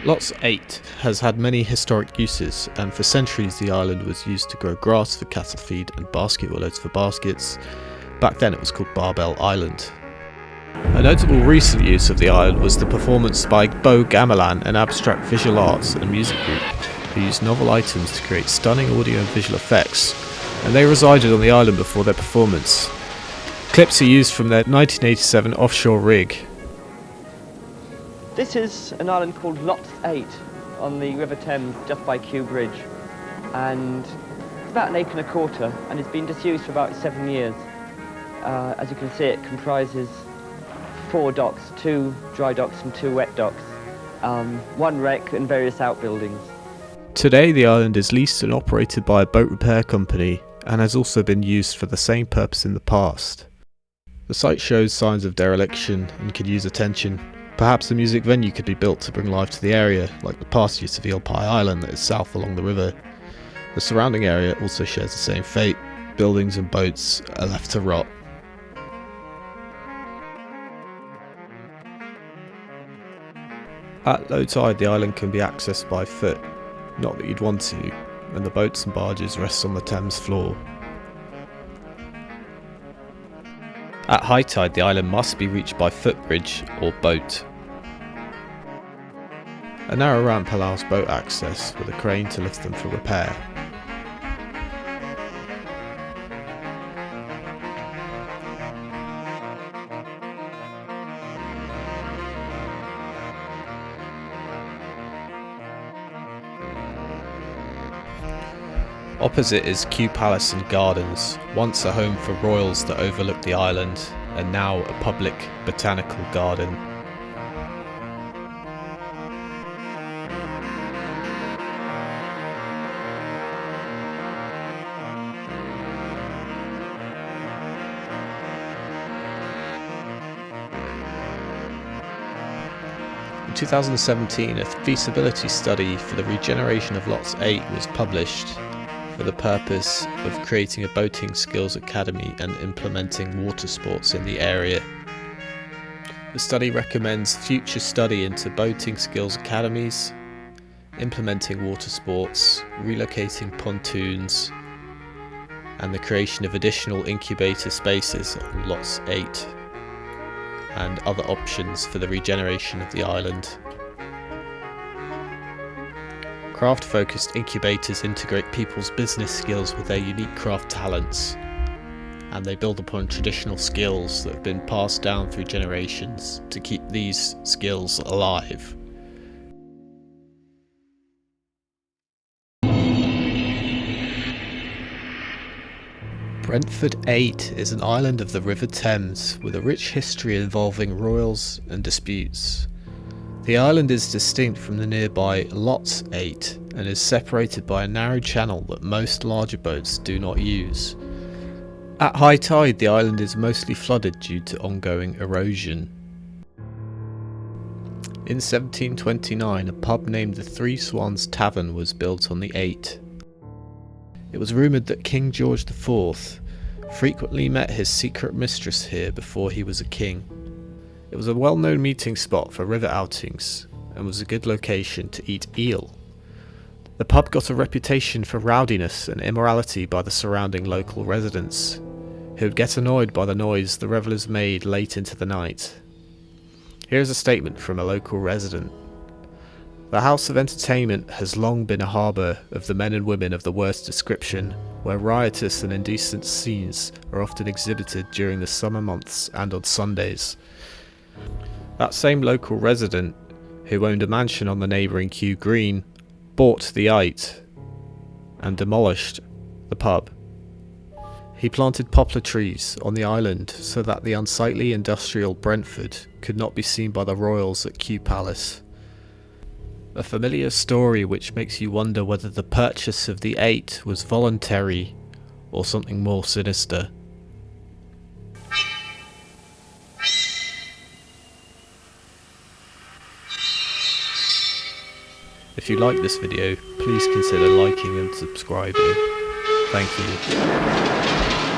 Lots 8 has had many historic uses, and for centuries the island was used to grow grass for cattle feed and basket willows for baskets. Back then it was called Barbell Island. A notable recent use of the island was the performance by Bow Gamelan, an abstract visual arts and music group who used novel items to create stunning audio and visual effects, and they resided on the island before their performance. Clips are used from their 1987 Offshore Rig. This is an island called Lots 8 on the River Thames just by Kew Bridge, and it's about 1.25 acres and it's been disused for about 7 years. As you can see, it comprises 4 docks, 2 dry docks and 2 wet docks, 1 wreck and various outbuildings. Today the island is leased and operated by a boat repair company and has also been used for the same purpose in the past. The site shows signs of dereliction and could use attention. Perhaps a music venue could be built to bring life to the area, like the past use of Eel Pie Island that is south along the river. The surrounding area also shares the same fate. Buildings and boats are left to rot. At low tide the island can be accessed by foot, not that you'd want to, and the boats and barges rest on the Thames floor. At high tide the island must be reached by footbridge or boat. A narrow ramp allows boat access with a crane to lift them for repair. Opposite is Kew Palace and Gardens, once a home for royals that overlooked the island, and now a public botanical garden. In 2017, a feasibility study for the regeneration of Lots 8 was published for the purpose of creating a boating skills academy and implementing water sports in the area. The study recommends future study into boating skills academies, implementing water sports, relocating pontoons, and the creation of additional incubator spaces on Lots 8, and other options for the regeneration of the island. Craft-focused incubators integrate people's business skills with their unique craft talents, and they build upon traditional skills that have been passed down through generations to keep these skills alive. Brentford 8 is an island of the River Thames with a rich history involving royals and disputes. The island is distinct from the nearby Lots 8 and is separated by a narrow channel that most larger boats do not use. At high tide the island is mostly flooded due to ongoing erosion. In 1729 a pub named the Three Swans Tavern was built on the 8. It was rumoured that King George IV frequently met his secret mistress here before he was a king. It was a well-known meeting spot for river outings and was a good location to eat eel. The pub got a reputation for rowdiness and immorality by the surrounding local residents, who would get annoyed by the noise the revellers made late into the night. Here's a statement from a local resident. The house of entertainment has long been a harbour of the men and women of the worst description, where riotous and indecent scenes are often exhibited during the summer months and on Sundays. That same local resident, who owned a mansion on the neighbouring Kew Green, bought the 8 and demolished the pub. He planted poplar trees on the island so that the unsightly industrial Brentford could not be seen by the royals at Kew Palace. A familiar story which makes you wonder whether the purchase of the 8 was voluntary or something more sinister. If you like this video, please consider liking and subscribing. Thank you.